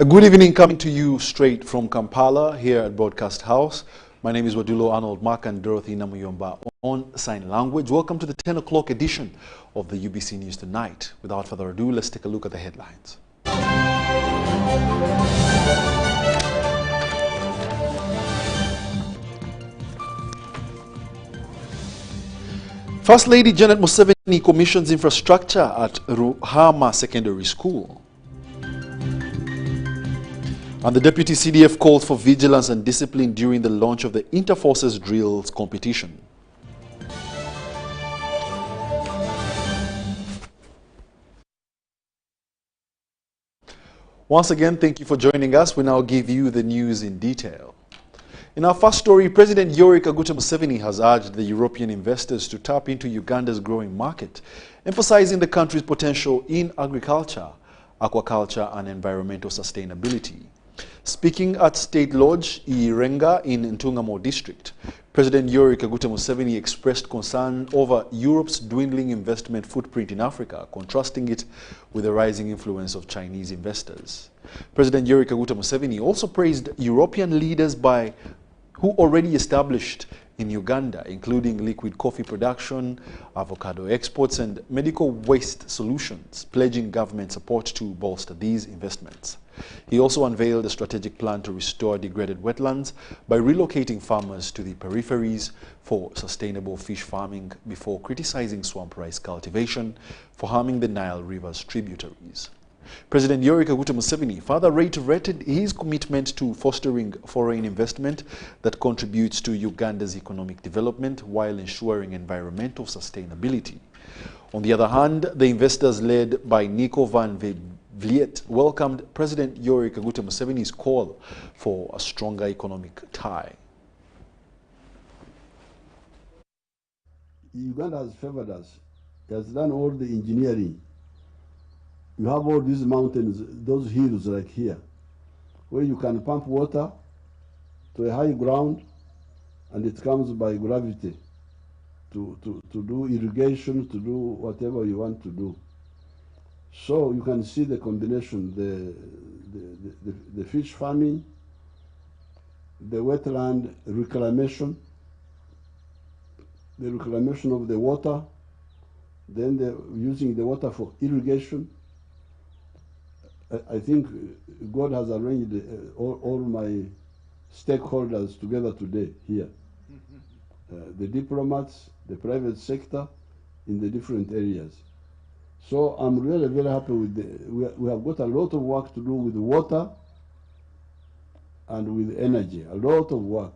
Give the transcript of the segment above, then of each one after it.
A good evening, coming to you straight from Kampala here at Broadcast House. My name is Wadulo Arnold Mark and Dorothy Namuyomba on sign language. Welcome to the 10 o'clock edition of the UBC News Tonight. Without further ado, let's take a look at the headlines. First Lady Janet Museveni commissions infrastructure at Ruhama Secondary School. And the Deputy CDF called for vigilance and discipline during the launch of the Interforces Drills competition. Once again, thank you for joining us. We now give you the news in detail. In our first story, President Yoweri Kaguta Museveni has urged the European investors to tap into Uganda's growing market, emphasizing the country's potential in agriculture, aquaculture, and environmental sustainability. Speaking at State Lodge, Irenga in Ntungamo district, President Yoweri Kaguta Museveni expressed concern over Europe's dwindling investment footprint in Africa, contrasting it with the rising influence of Chinese investors. President Yoweri Kaguta Museveni also praised European leaders who already established in Uganda, including liquid coffee production, avocado exports, and medical waste solutions, pledging government support to bolster these investments. He also unveiled a strategic plan to restore degraded wetlands by relocating farmers to the peripheries for sustainable fish farming before criticizing swamp rice cultivation for harming the Nile River's tributaries. President Yoweri Kaguta Museveni further reiterated his commitment to fostering foreign investment that contributes to Uganda's economic development while ensuring environmental sustainability. On the other hand, the investors led by Nico van Vliet welcomed President Yoweri Kaguta Museveni's call for a stronger economic tie. Uganda has favored us. It has done all the engineering. You have all these mountains, those hills like here, where you can pump water to a high ground and it comes by gravity to do irrigation, to do whatever you want to do. So you can see the combination, the fish farming, the wetland reclamation, the reclamation of the water, then using the water for irrigation. I think God has arranged all my stakeholders together today here. The diplomats, the private sector in the different areas. So I'm really very happy with we have got a lot of work to do with water and with energy, a lot of work.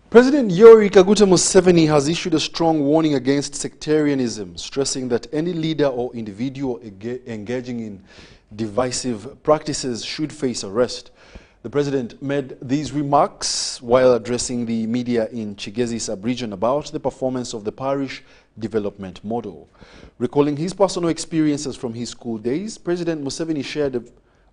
President Yoweri Kaguta Museveni has issued a strong warning against sectarianism, stressing that any leader or individual engaging in divisive practices should face arrest. The president made these remarks while addressing the media in Kigezi sub-region about the performance of the parish development model. Recalling his personal experiences from his school days, President Museveni shared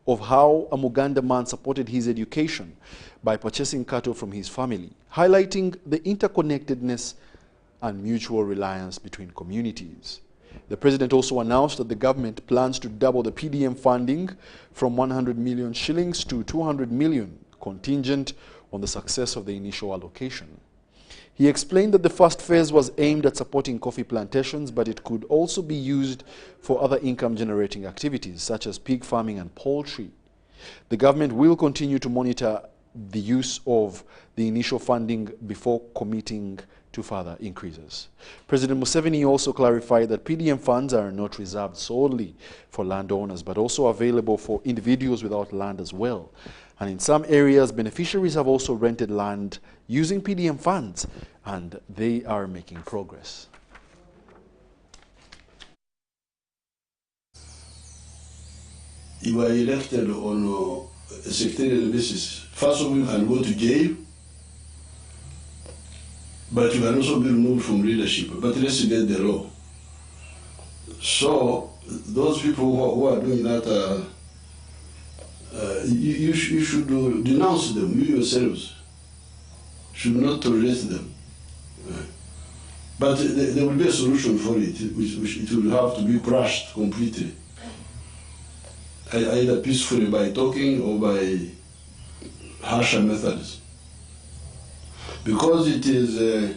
of how a Muganda man supported his education by purchasing cattle from his family, highlighting the interconnectedness and mutual reliance between communities. The president also announced that the government plans to double the PDM funding from 100 million shillings to 200 million, contingent on the success of the initial allocation. He explained that the first phase was aimed at supporting coffee plantations, but it could also be used for other income-generating activities, such as pig farming and poultry. The government will continue to monitor the use of the initial funding before committing to further increases. President Museveni also clarified that PDM funds are not reserved solely for landowners, but also available for individuals without land as well. And in some areas, beneficiaries have also rented land using PDM funds, and they are making progress. You were elected on a sectarian basis. First of all, you can go to jail, but you can also be removed from leadership. But let's get the law. So those people who are doing that, you should denounce them. You yourselves should not tolerate them. But there will be a solution for it, which it will have to be crushed completely, either peacefully by talking or by harsher methods. Because it is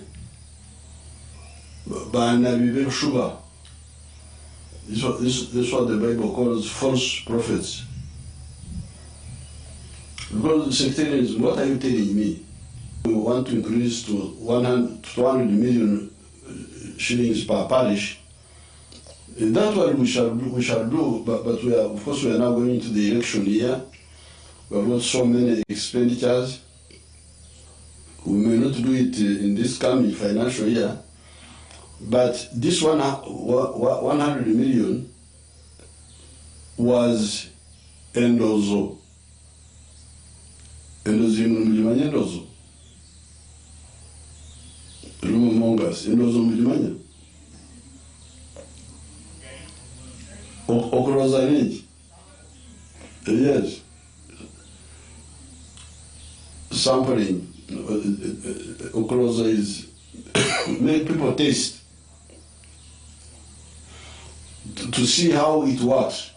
Ba'anabibel Shuba. This is what the Bible calls false prophets. Because sectarianism, what are you telling me? We want to increase to 200 million shillings per parish. And that's what we shall do. But we are, of course, we are now going into the election year. We have got so many expenditures. We may not do it in this coming financial year. But this 100 million was endozo. Endozo mlimanya endozo. Rumo mongas endozo mlimanya. Okroza nini? Yes. Sampling. Okroza is make people taste to see how it works.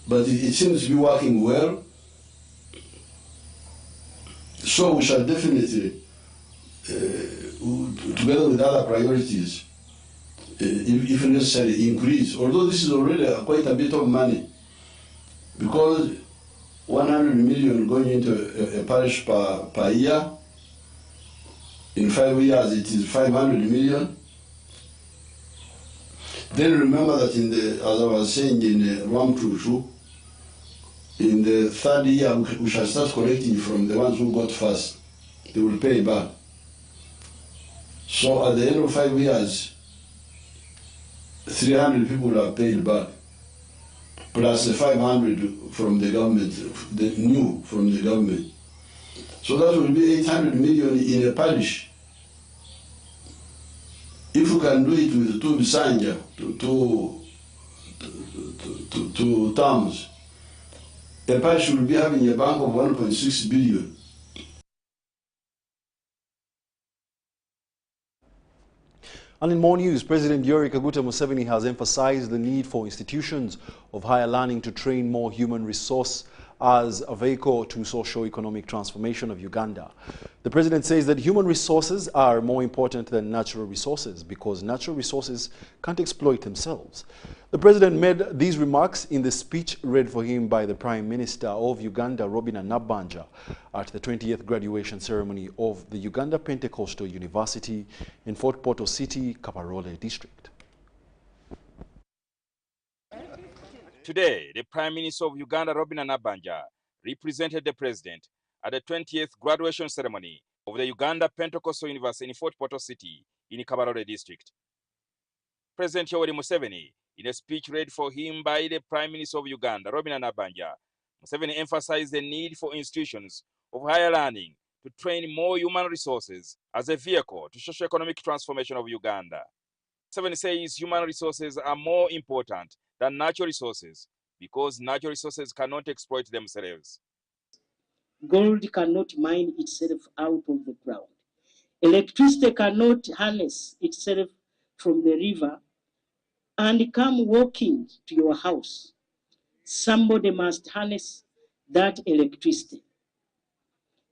But it seems to be working well. So we shall definitely, together with other priorities, if necessary, increase. Although this is already quite a bit of money, because 100 million going into a parish per year, in 5 years it is 500 million. Then remember that as I was saying in Rwamtutu, in the 3rd year we shall start collecting from the ones who got first. They will pay back. So at the end of 5 years, 300 people have paid back, plus the 500 from the government, the new from the government. So that will be 800 million in a parish. If you can do it with 2 Bisanja, two terms, a parish will be having a bank of 1.6 billion. And in more news, President Yoweri Kaguta Museveni has emphasized the need for institutions of higher learning to train more human resource as a vehicle to socio-economic transformation of Uganda. The president says that human resources are more important than natural resources because natural resources can't exploit themselves. The president made these remarks in the speech read for him by the Prime Minister of Uganda, Robina Nabbanja, at the 20th graduation ceremony of the Uganda Pentecostal University in Fort Portal City, Kabarole District. Today, the Prime Minister of Uganda, Robina Nabbanja, represented the President at the 20th graduation ceremony of the Uganda Pentecostal University in Fort Portal City in Kabarole District. President Yoweri Museveni, in a speech read for him by the Prime Minister of Uganda, Robina Nabbanja, Museveni emphasized the need for institutions of higher learning to train more human resources as a vehicle to socio-economic transformation of Uganda. Museveni says human resources are more important than natural resources because natural resources cannot exploit themselves. Gold cannot mine itself out of the ground. Electricity cannot harness itself from the river and come walking to your house. Somebody must harness that electricity.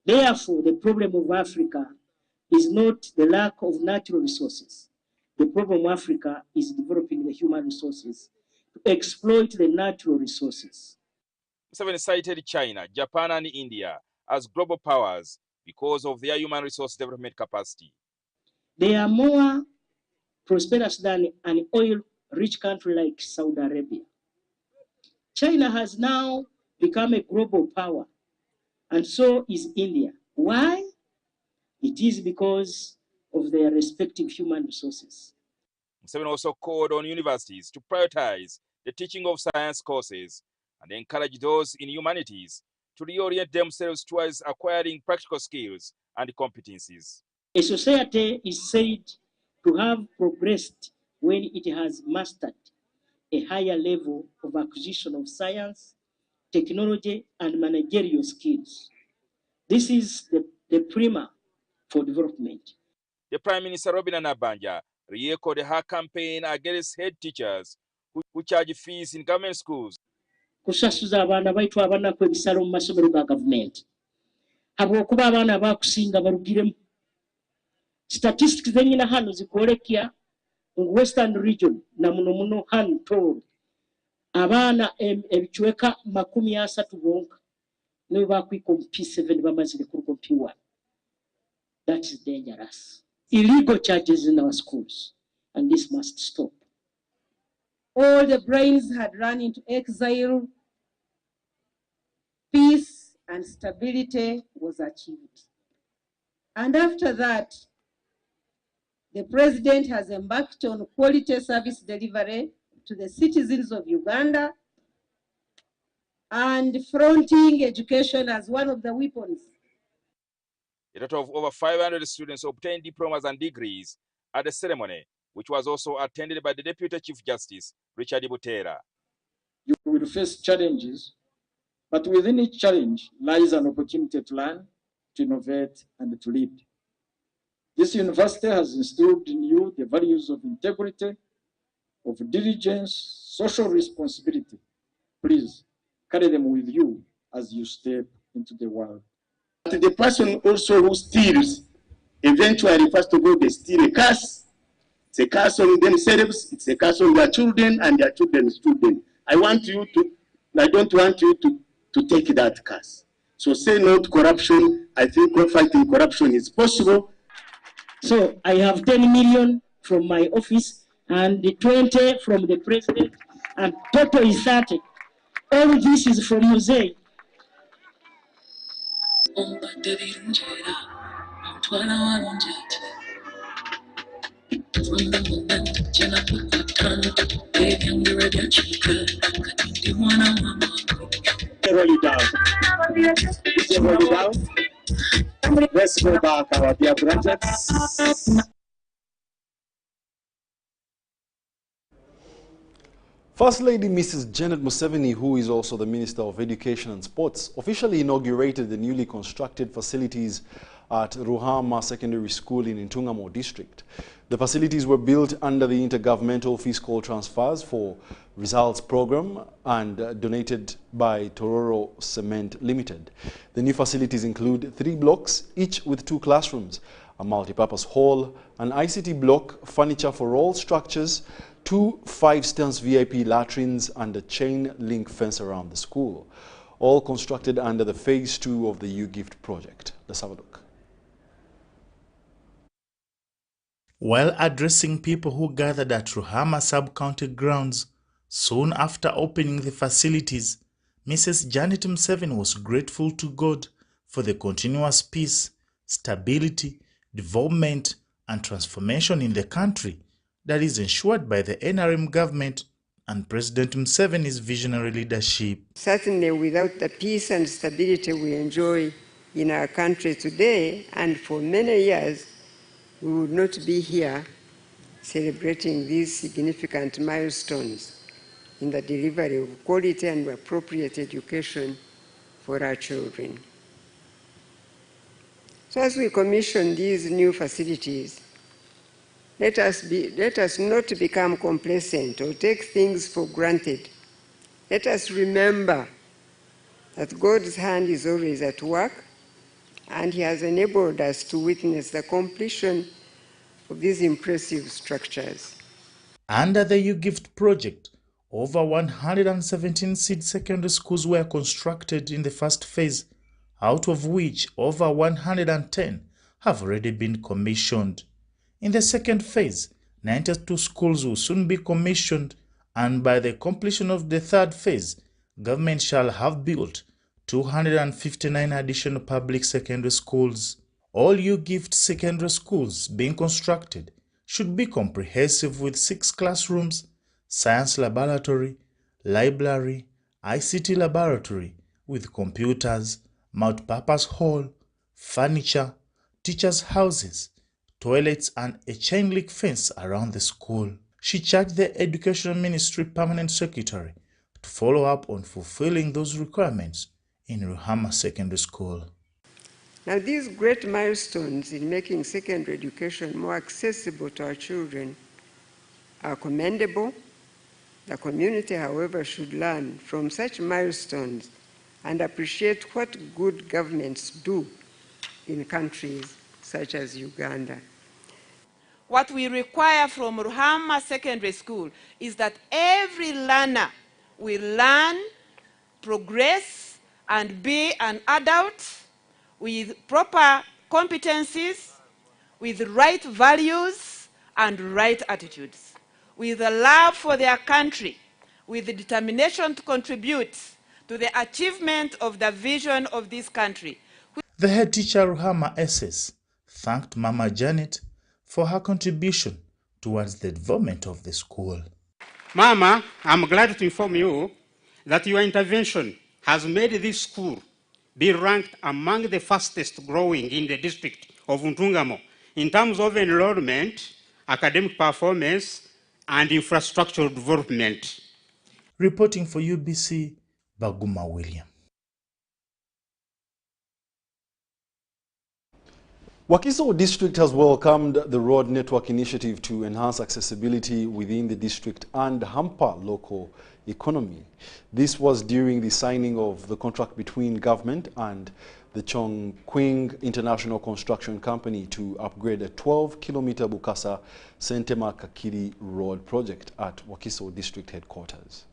Therefore, the problem of Africa is not the lack of natural resources. The problem of Africa is developing the human resources to exploit the natural resources. Museveni cited China, Japan, and India as global powers because of their human resource development capacity. They are more prosperous than an oil-rich country like Saudi Arabia. China has now become a global power, and so is India. Why? It is because of their respective human resources. Museveni also called on universities to prioritize the teaching of science courses and encourage those in humanities to reorient themselves towards acquiring practical skills and competencies. A society is said to have progressed when it has mastered a higher level of acquisition of science, technology, and managerial skills. This is the primer for development. The Prime Minister Robin Anabanja re-echoed her campaign against head teachers who charge fees in government schools. Kusasuza abaana baitu abanaku ebisalo mu masomero ga gavumenti habwokuba abaana abakusinga barugiremu. Statistics zenyina hano zikwolekya mu Western region na muno hano Toro abaana ebichweka 30 bonka nibo bakwika mu P7 bamazire ku P1. That is dangerous. Illegal charges in our schools, and this must stop. All the brains had run into exile. Peace and stability was achieved. And after that, the president has embarked on quality service delivery to the citizens of Uganda and fronting education as one of the weapons. A total of over 500 students obtained diplomas and degrees at the ceremony, which was also attended by the Deputy Chief Justice, Richard Butera. You will face challenges, but within each challenge lies an opportunity to learn, to innovate, and to lead. This university has instilled in you the values of integrity, of diligence, social responsibility. Please carry them with you as you step into the world. But the person also who steals, eventually, first of all, they steal a curse. It's a curse on themselves, it's a curse on their children and their children's children. I don't want you to take that curse. So say no to corruption. I think fighting corruption is possible. So I have 10 million from my office and the 20 from the president, and total is 30. All this is from Jose. Roll it down. Roll it down. Let's go back, our dear brothers. First Lady Mrs. Janet Museveni, who is also the Minister of Education and Sports, officially inaugurated the newly constructed facilities at Ruhama Secondary School in Intungamo District. The facilities were built under the Intergovernmental Fiscal Transfers for Results Program and donated by Tororo Cement Limited. The new facilities include 3 blocks, each with 2 classrooms, a multipurpose hall, an ICT block, furniture for all structures, 2 5-stance VIP latrines and a chain link fence around the school, all constructed under the Phase 2 of the U-Gift project. Let's have a look. While addressing people who gathered at Ruhama sub-county grounds soon after opening the facilities, Mrs. Janet Museveni was grateful to God for the continuous peace, stability, development and transformation in the country that is ensured by the NRM government and President Museveni's visionary leadership. Certainly without the peace and stability we enjoy in our country today and for many years, we would not be here celebrating these significant milestones in the delivery of quality and appropriate education for our children. So as we commission these new facilities, let us not become complacent or take things for granted. Let us remember that God's hand is always at work, and He has enabled us to witness the completion of these impressive structures. Under the U-Gift project, over 117 seed secondary schools were constructed in the first phase, out of which over 110 have already been commissioned. In the second phase, 92 schools will soon be commissioned, and by the completion of the third phase, government shall have built 259 additional public secondary schools. All U-Gift secondary schools being constructed should be comprehensive with 6 classrooms, science laboratory, library, ICT laboratory with computers, multipurpose hall, furniture, teachers' houses, toilets and a chain link fence around the school. She charged the Education Ministry Permanent Secretary to follow up on fulfilling those requirements in Ruhama Secondary School. Now, these great milestones in making secondary education more accessible to our children are commendable. The community, however, should learn from such milestones and appreciate what good governments do in countries such as Uganda. What we require from Ruhama Secondary School is that every learner will learn, progress, and be an adult with proper competencies, with right values and right attitudes, with a love for their country, with the determination to contribute to the achievement of the vision of this country. The head teacher Ruhama SS thanked Mama Janet for her contribution towards the development of the school. Mama, I'm glad to inform you that your intervention has made this school be ranked among the fastest growing in the district of Ntungamo in terms of enrollment, academic performance, and infrastructural development. Reporting for UBC, Baguma William. Wakiso District has welcomed the road network initiative to enhance accessibility within the district and hamper local economy. This was during the signing of the contract between government and the Chongqing International Construction Company to upgrade a 12-kilometer Bukasa Sentema Kakiri Road project at Wakiso District headquarters.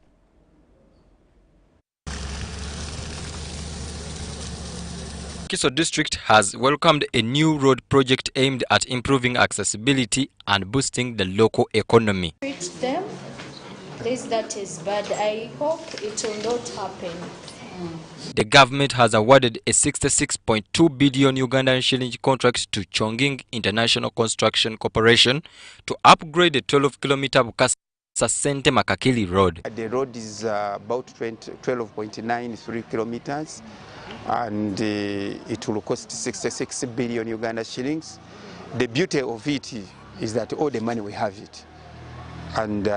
Wakiso District has welcomed a new road project aimed at improving accessibility and boosting the local economy. That is bad. I hope it will not happen. The government has awarded a 66.2 billion Ugandan shilling contract to Chongqing International Construction Corporation to upgrade the 12-kilometer Bukasa Sente Makakili Road. The road is about 12.93 kilometers and it will cost 66 billion Uganda shillings. The beauty of it is that all the money we have it. And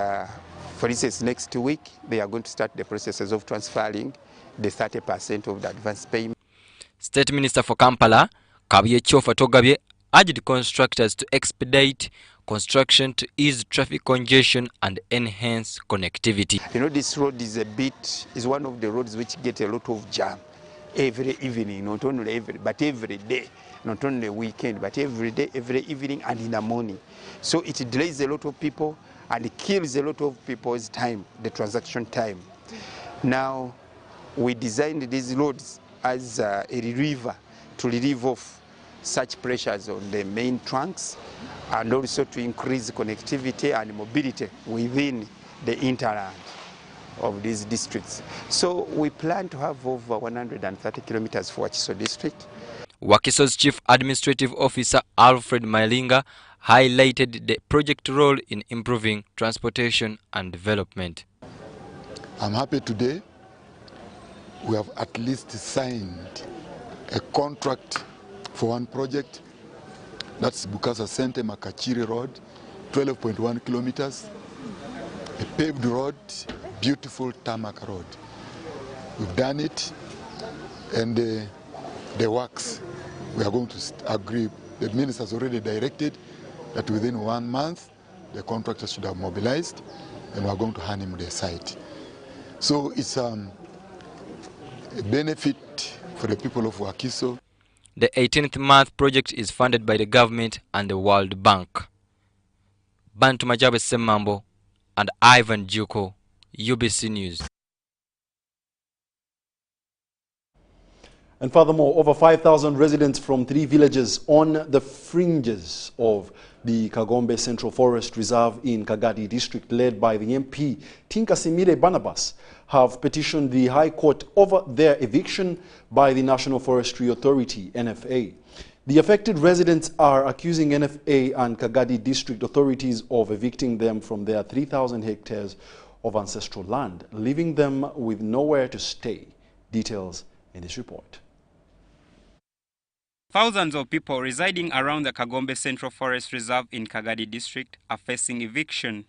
for instance, next week they are going to start the processes of transferring the 30% of the advance payment. State Minister for Kampala, Kabye Chofa Togabye, urged contractors to expedite construction to ease traffic congestion and enhance connectivity. You know, this road is one of the roads which get a lot of jam every evening, not only every day, not only weekend, but every day, every evening and in the morning. So it delays a lot of people and it kills a lot of people's time, the transaction time. Now, we designed these roads as a reliever to relieve off such pressures on the main trunks and also to increase connectivity and mobility within the hinterland of these districts. So we plan to have over 130 kilometers for Wakiso District. Wakiso's Chief Administrative Officer Alfred Mailinga highlighted the project role in improving transportation and development. I'm happy today we have at least signed a contract for one project. That's Bukasa Sente Makachiri Road, 12.1 kilometers, a paved road, beautiful tarmac road. We've done it, and the works, we are going to agree. The minister has already directed that within 1 month, the contractor should have mobilized, and we are going to hand him the site. So it's a benefit for the people of Wakiso. The 18th month project is funded by the government and the World Bank. Bantu Majabe Semambo and Ivan Juko, UBC News. And furthermore, over 5,000 residents from 3 villages on the fringes of the Kagombe Central Forest Reserve in Kagadi District, led by the MP Tinkasimile Barnabas, have petitioned the High Court over their eviction by the National Forestry Authority, NFA. The affected residents are accusing NFA and Kagadi District authorities of evicting them from their 3,000 hectares of ancestral land, leaving them with nowhere to stay. Details in this report. Thousands of people residing around the Kagombe Central Forest Reserve in Kagadi District are facing eviction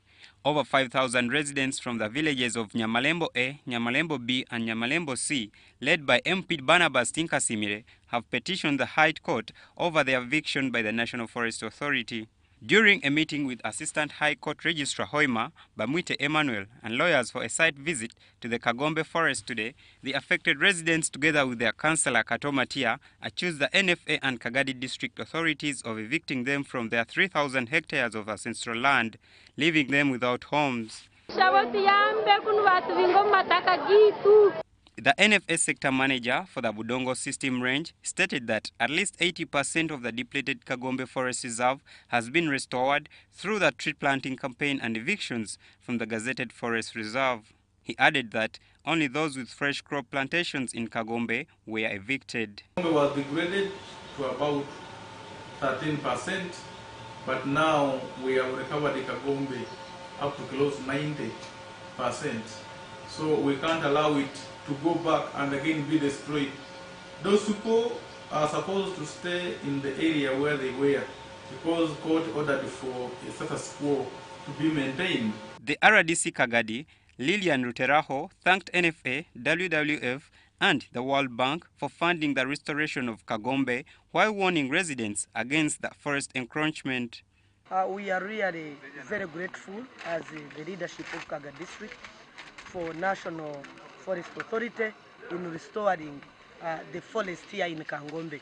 Over 5,000 residents from the villages of Nyamalembo A, Nyamalembo B, and Nyamalembo C, led by MP Barnabas Tinkasimire, have petitioned the High Court over their eviction by the National Forest Authority. During a meeting with Assistant High Court Registrar Hoima Bamwite Emmanuel and lawyers for a site visit to the Kagombe forest today, the affected residents, together with their councillor Kato Matia, accused the NFA and Kagadi district authorities of evicting them from their 3,000 hectares of ancestral land, leaving them without homes. The NFA sector manager for the Budongo system range stated that at least 80% of the depleted Kagombe Forest Reserve has been restored through the tree planting campaign and evictions from the gazetted forest reserve. He added that only those with fresh crop plantations in Kagombe were evicted. Kagombe was degraded to about 13%, but now we have recovered the Kagombe up to close 90%. So we can't allow it to go back and again be destroyed. Those people are supposed to stay in the area where they were because court ordered for a status quo to be maintained. The RDC Kagadi, Lilian Ruteraho, thanked NFA, WWF, and the World Bank for funding the restoration of Kagombe while warning residents against the forest encroachment. We are really very grateful as the leadership of Kagadi district for National Forest Authority in restoring the forest here in Kagombe.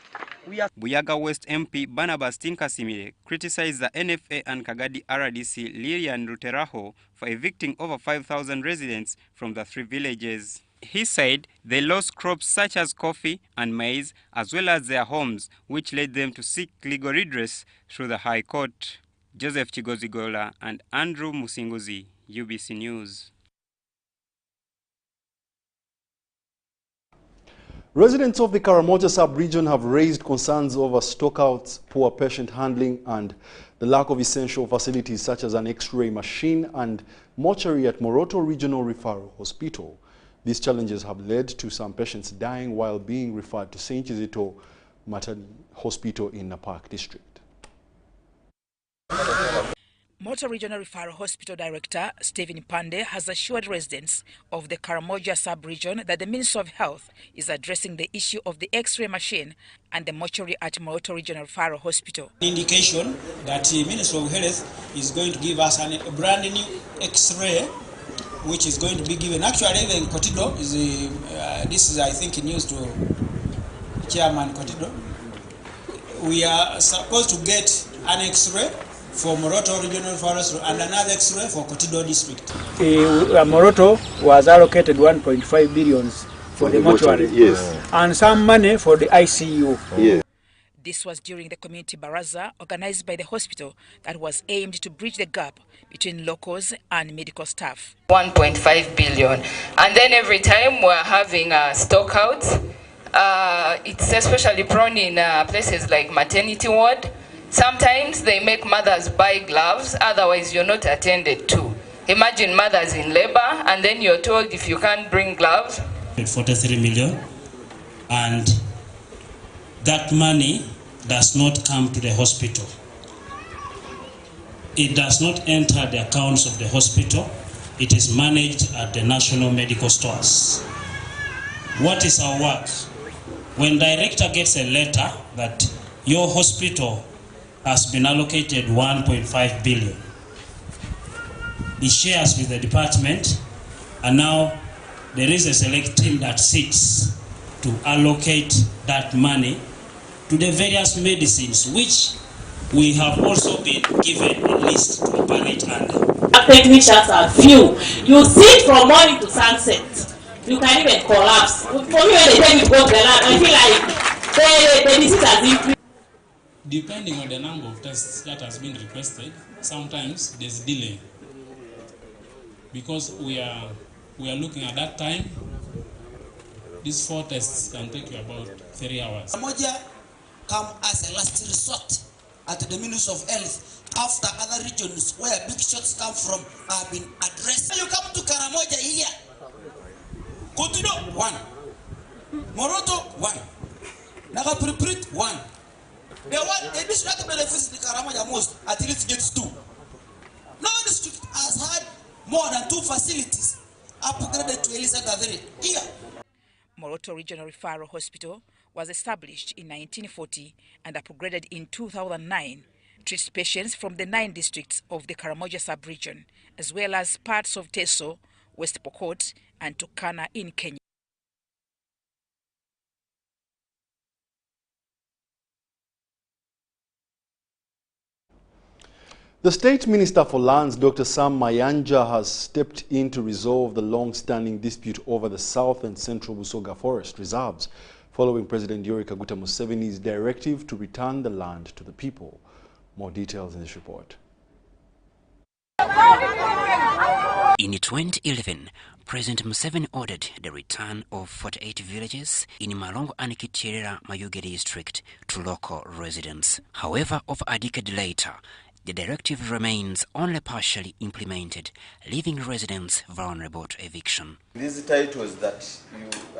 Buyaga West MP Barnabas Tinkasimire criticized the NFA and Kagadi RDC Lilian Ruteraho for evicting over 5,000 residents from the three villages. He said they lost crops such as coffee and maize, as well as their homes, which led them to seek legal redress through the High Court. Joseph Chigozigola and Andrew Musinguzi, UBC News. Residents of the Karamoja sub-region have raised concerns over stockouts, poor patient handling, and the lack of essential facilities such as an X-ray machine and mortuary at Moroto Regional Referral Hospital. These challenges have led to some patients dying while being referred to St. Kizito Maternity Hospital in Napak District. Motor Regional Referral Hospital Director Stephen Pande has assured residents of the Karamoja sub-region that the Ministry of Health is addressing the issue of the X-ray machine and the mortuary at Moroto Regional Referral Hospital. Indication that the Ministry of Health is going to give us a brand new X-ray, which is going to be given. Actually, even Kotido is this is, I think, news to Chairman Kotido. We are supposed to get an X-ray for Moroto Regional Forest and another X-ray for Kotido District. Moroto was allocated 1.5 billion for the mortuary, yes, and some money for the ICU. Yes. This was during the community baraza organized by the hospital that was aimed to bridge the gap between locals and medical staff. 1.5 billion. And then every time we're having stockouts, it's especially prone in places like maternity ward. Sometimes they make mothers buy gloves, otherwise you're not attended to. Imagine mothers in labor, and then you're told if you can't bring gloves. 43 million, and that money does not come to the hospital. It does not enter the accounts of the hospital. It is managed at the national medical stores. What is our work? When director gets a letter that your hospital has been allocated 1.5 billion. He shares with the department, and now there is a select team that sits to allocate that money to the various medicines, which we have also been given a list to operate under. Technicians are few. You sit from morning to sunset. You can even collapse. For me, when they tell me to go to the lab, I feel like the disease has increased. Depending on the number of tests that has been requested, sometimes there's delay. Because we are looking at that time, these 4 tests can take you about 3 hours. Karamoja come as a last resort at the Ministry of Health after other regions where big shots come from have been addressed. You come to Karamoja here, Kotido 1, Moroto 1, Nagapriprit 1. The district that benefits the Karamoja most at least gets 2. No district has had more than 2 facilities upgraded to Elizabeth here. Moroto Regional Referral Hospital was established in 1940 and upgraded in 2009. Treats patients from the 9 districts of the Karamoja sub-region, as well as parts of Teso, West Pokot, and Turkana in Kenya. The State Minister for Lands, Dr. Sam Mayanja, has stepped in to resolve the long-standing dispute over the South and Central Busoga Forest Reserves, following President Yoweri Kaguta Museveni's directive to return the land to the people. More details in this report. In 2011, President Museveni ordered the return of 48 villages in Malongo and Kitirera, Mayuge district to local residents. However, over a decade later, the directive remains only partially implemented, leaving residents vulnerable to eviction. These titles that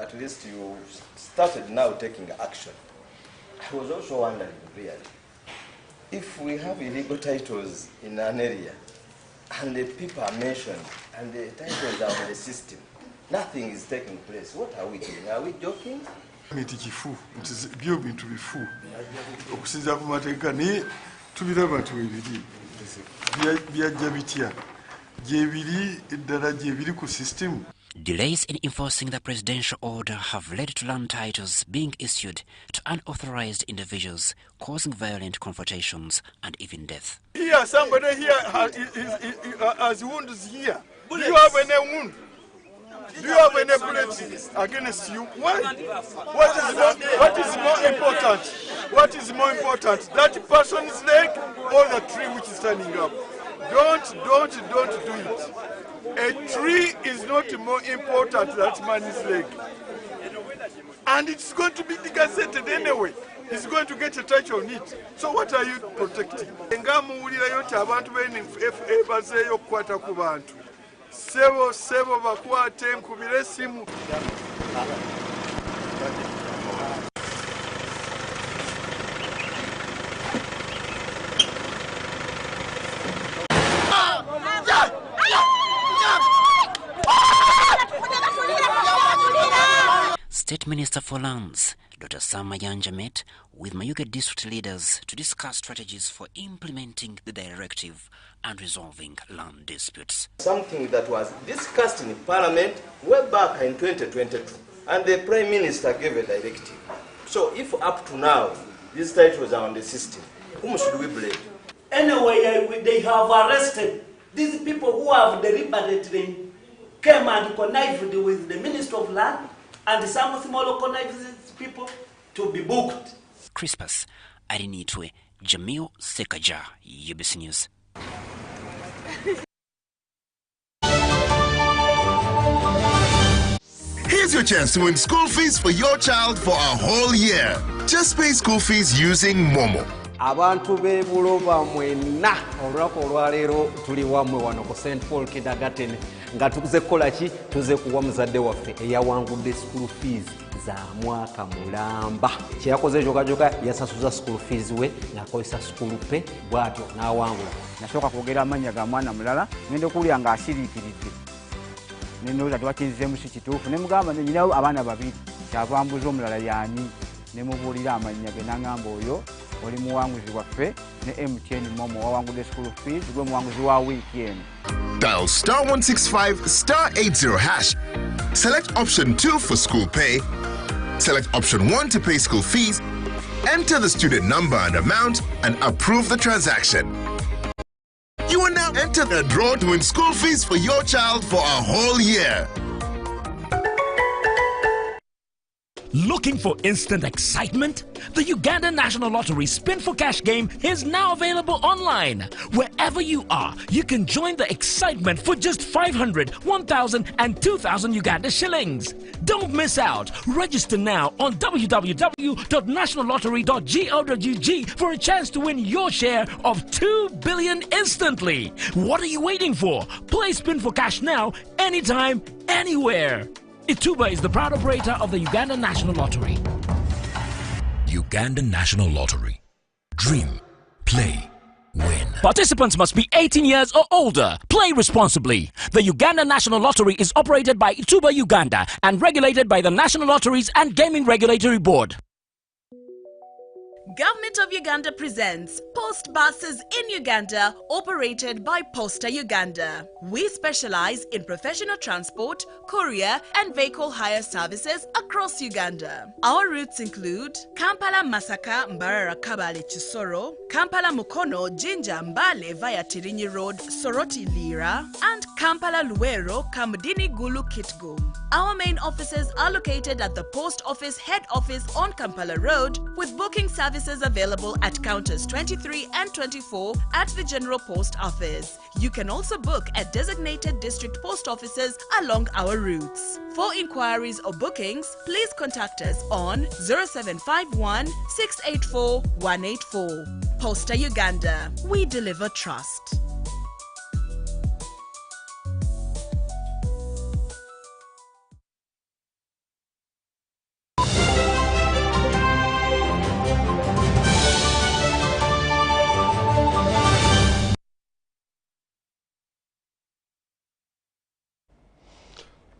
at least you started now taking action. I was also wondering, really, if we have illegal titles in an area and the people are mentioned and the titles are on the system, nothing is taking place. What are we doing? Are we joking? Tubiraba tuwibiri byajja bitya gyebiri eddala gyebiri ku system. Delays in enforcing the presidential order have led to land titles being issued to unauthorized individuals, causing violent confrontations and even death. Here, somebody here has wounds here. Do you have any wound? Do you have any bullets against you? Why? What is more important? What is more important? That person's leg or the tree which is standing up? Don't do it. A tree is not more important than that man's leg. And it's going to be gazetted anyway. He's going to get a touch on it. So what are you protecting? Sebo bakwate nkubire simu. State Minister for Lands, Dr. Sam Mayanja, met with Mayuge district leaders to discuss strategies for implementing the directive and resolving land disputes. Something that was discussed in Parliament way back in 2022, and the Prime Minister gave a directive. So if up to now these titles are on the system, whom should we blame? Anyway, they have arrested these people who have deliberately came and connived with the Minister of Land, and some small connived people to be booked. Crispus Arinitwe, Jamil Sekaja, UBC News. Here's your chance to win school fees for your child for a whole year. Just pay school fees using Momo. Abantu bebuloba mwena olwako olwaleero tuli wamwe wano ku St Paul Kindergarten nga tukuze kukola ki tuze kuwa muzadde waffe eyawangudde school fees za mwaka mulamba. Kyeyakoze jogajoga yasasuza school fees we ng'akozesa school pay bw'atyo n'awangula. Nasooka kwogera amannya ga mwana mulala ngenda okuwulira ng'asiriikiridde ne ndowooza tebakinzizeemu si kituufu ne mugamba nyinawo abaana babiri kyava mbuza omulala y'ani ne mubuulira amannya ge n'angamba oyo oli muwanguzi waffe ne MTN Momo wawangudde school fees gwe muwanguzi wa wiiki eno. Dial *165*80#. Select option 2 for school pay. Select option 1 to pay school fees. Enter the student number and amount and approve the transaction. You are now entered a draw to win school fees for your child for a whole year. Looking for instant excitement? The Uganda National Lottery Spin for Cash game is now available online. Wherever you are, you can join the excitement for just 500, 1,000 and 2,000 Uganda shillings. Don't miss out. Register now on www.nationallottery.go.ug for a chance to win your share of 2 billion instantly. What are you waiting for? Play Spin for Cash now, anytime, anywhere. Ituba is the proud operator of the Uganda National Lottery. Uganda National Lottery. Dream, play, win. Participants must be 18 years or older. Play responsibly. The Uganda National Lottery is operated by Ituba Uganda and regulated by the National Lotteries and Gaming Regulatory Board. Government of Uganda presents Post Buses in Uganda, operated by Posta Uganda. We specialize in professional transport, courier and vehicle hire services across Uganda. Our routes include Kampala Masaka Mbarara Kabale Chisoro, Kampala Mukono Jinja Mbale via Tirinyi Road Soroti Lira, and Kampala Luero Kamudini Gulu Kitgum. Our main offices are located at the Post Office Head Office on Kampala Road, with booking services available at counters 23 and 24 at the General Post Office. You can also book at designated district post offices along our routes. For inquiries or bookings, please contact us on 0751 684 184. Posta Uganda. We deliver trust.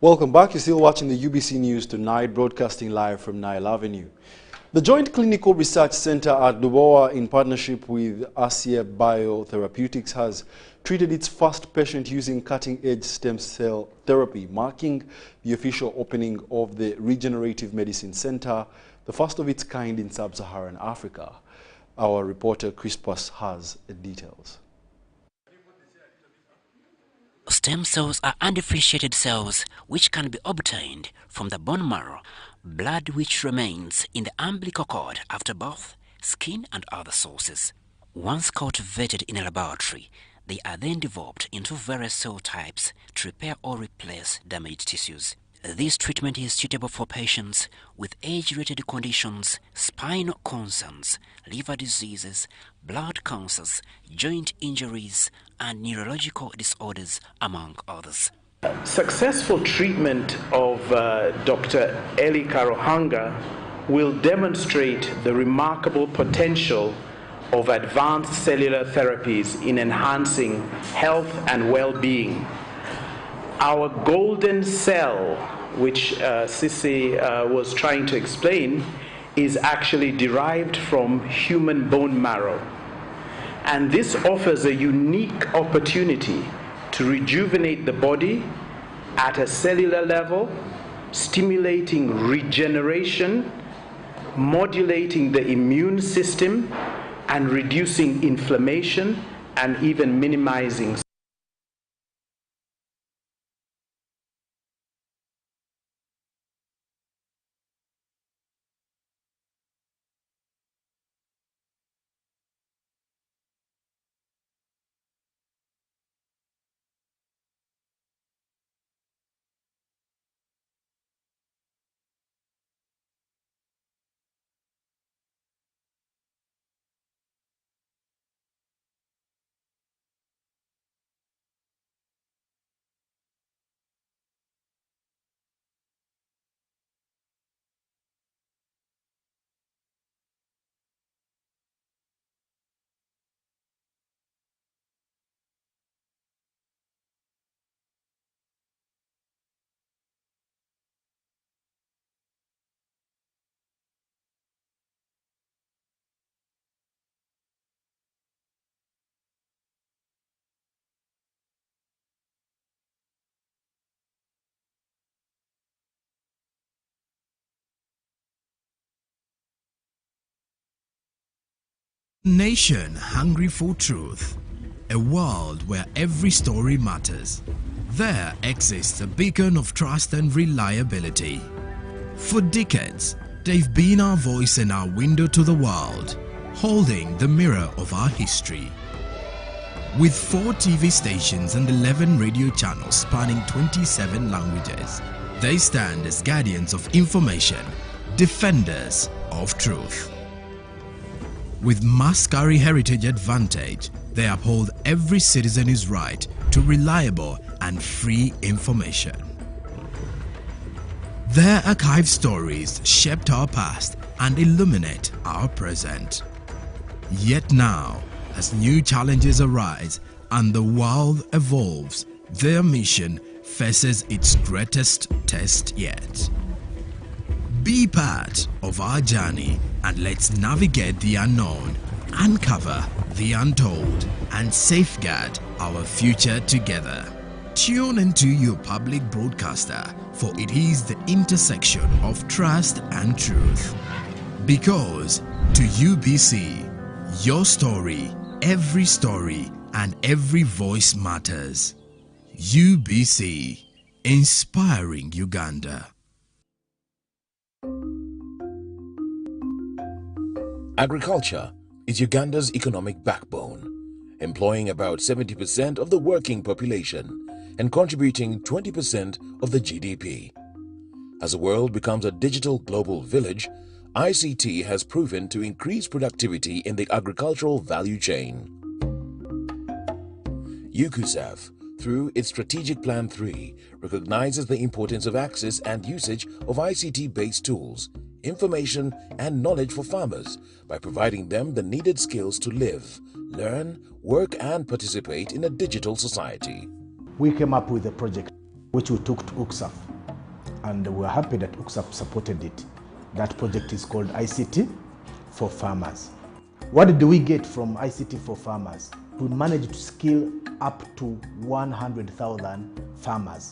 Welcome back. You're still watching the UBC News Tonight, broadcasting live from Nile Avenue. The Joint Clinical Research Center at Dubois, in partnership with Asia Biotherapeutics, has treated its first patient using cutting-edge stem cell therapy, marking the official opening of the Regenerative Medicine Center, the first of its kind in sub-Saharan Africa. Our reporter Crispus has the details. Stem cells are undifferentiated cells which can be obtained from the bone marrow, blood which remains in the umbilical cord after birth, skin and other sources. Once cultivated in a laboratory, they are then developed into various cell types to repair or replace damaged tissues. This treatment is suitable for patients with age-related conditions, spinal concerns, liver diseases, blood cancers, joint injuries, and neurological disorders, among others. Successful treatment of Dr. Eli Karohanga will demonstrate the remarkable potential of advanced cellular therapies in enhancing health and well-being. Our golden cell, which Sisi was trying to explain, is actually derived from human bone marrow. And this offers a unique opportunity to rejuvenate the body at a cellular level, stimulating regeneration, modulating the immune system, and reducing inflammation and even minimizing. Nation hungry for truth, a world where every story matters. There exists a beacon of trust and reliability. For decades, they've been our voice and our window to the world, holding the mirror of our history. With 4 TV stations and 11 radio channels spanning 27 languages, they stand as guardians of information, defenders of truth. With Mascari Heritage Advantage, they uphold every citizen's right to reliable and free information. Their archived stories shaped our past and illuminate our present. Yet now, As new challenges arise and the world evolves, their mission faces its greatest test yet. Be part of our journey and let's navigate the unknown, uncover the untold, and safeguard our future together. Tune into your public broadcaster, for it is the intersection of trust and truth. Because to UBC, your story, every story, and every voice matters. UBC, inspiring Uganda. Agriculture is Uganda's economic backbone, employing about 70% of the working population and contributing 20% of the GDP. As the world becomes a digital global village, ICT has proven to increase productivity in the agricultural value chain. UCUSAF, through its Strategic Plan 3, recognizes the importance of access and usage of ICT-based tools, information and knowledge for farmers by providing them the needed skills to live, learn, work and participate in a digital society. We came up with a project which we took to UCSAF, and we're happy that UCSAF supported it. That project is called ICT for Farmers. What did we get from ICT for Farmers? We managed to skill up to 100,000 farmers.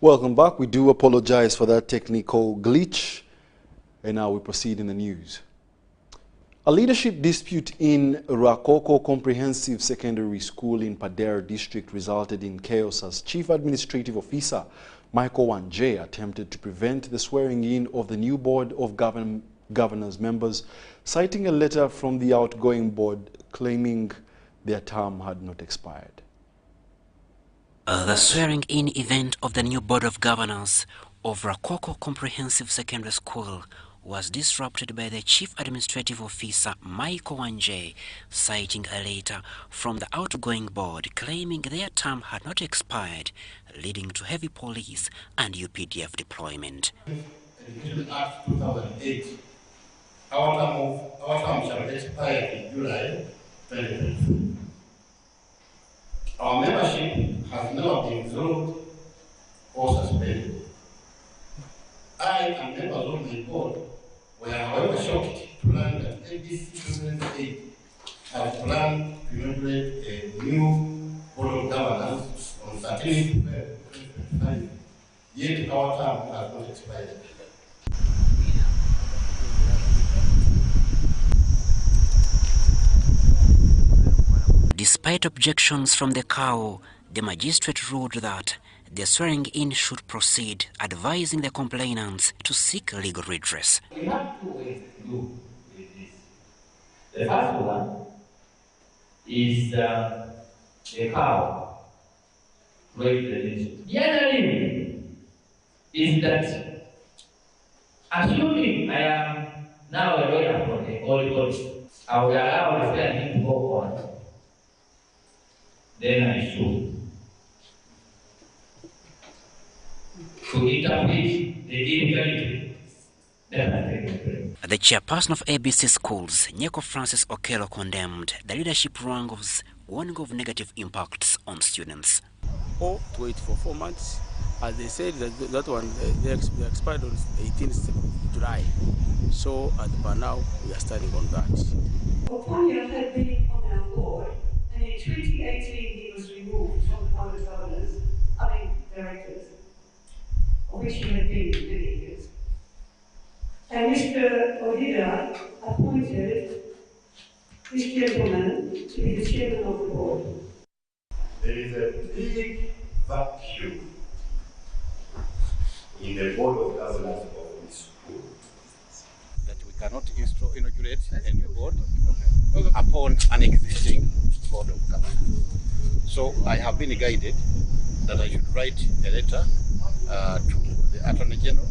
Welcome back. We do apologize for that technical glitch. And now we proceed in the news. A leadership dispute in Rakoko Comprehensive Secondary School in Padera District resulted in chaos as Chief Administrative Officer Michael Wanje attempted to prevent the swearing in of the new Board of Governors members, citing a letter from the outgoing board claiming their term had not expired. The swearing-in event of the new Board of Governors of Rakoko Comprehensive Secondary School was disrupted by the Chief Administrative Officer Michael Wanje, citing a letter from the outgoing board claiming their term had not expired, leading to heavy police and UPDF deployment. Education Act 2008, our term shall expire in July 2022. Our membership has never been withdrawn or suspended. I and members of the board were however shocked to learn that ABC 2008 had planned to inaugurate a new Board of Governors on 13th February 2025, yet our term has not expired. Despite objections from the CAO, the magistrate ruled that the swearing-in should proceed, advising the complainants to seek legal redress. We have two ways to do with this. The first one is the CAO raised the issue. The other thing is that, assuming I am now a lawyer for the Holy Ghost, I will allow the swearing-in to go on. Then I should interpret the illegality. The chairperson of ABC Schools, Nyeko Francis Okello, condemned the leadership wrangles, warning of negative impacts on students. Or wait for 4 months. As they said, that one they expired on 18th July. So by now we are starting on that. Oponya had been on our board, and in 2018 he was removed from the Board of Governors, directors, of which he had been many years. And Mr. Odida appointed this gentleman to be the chairman of the board. There is a big vacuum in the Board of Governors of this school. That we cannot inaugurate a new board upon an existing Board of Governors. So I have been guided that I should write a letter to the Attorney General,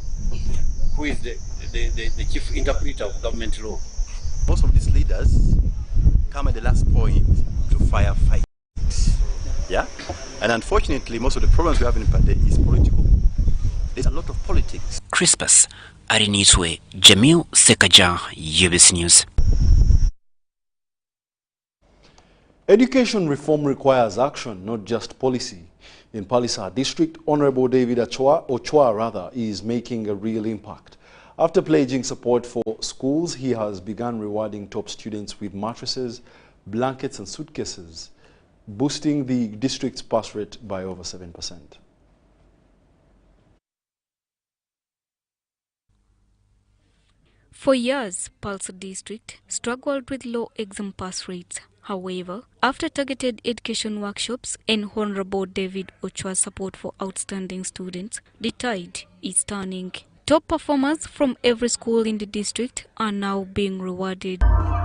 who is the chief interpreter of government law. Most of these leaders come at the last point to firefight. Yeah? And unfortunately, most of the problems we have in Pande is political. There's a lot of politics. Crispus Arinitwe, Jamil Sekaja, UBC News. Education reform requires action, not just policy. In Palisade District, Honorable David Ochoa is making a real impact. After pledging support for schools, he has begun rewarding top students with mattresses, blankets and suitcases, boosting the district's pass rate by over 7%. For years, Palisade District struggled with low exam pass rates. However, after targeted education workshops and Honorable David Ochoa's support for outstanding students, the tide is turning. Top performers from every school in the district are now being rewarded.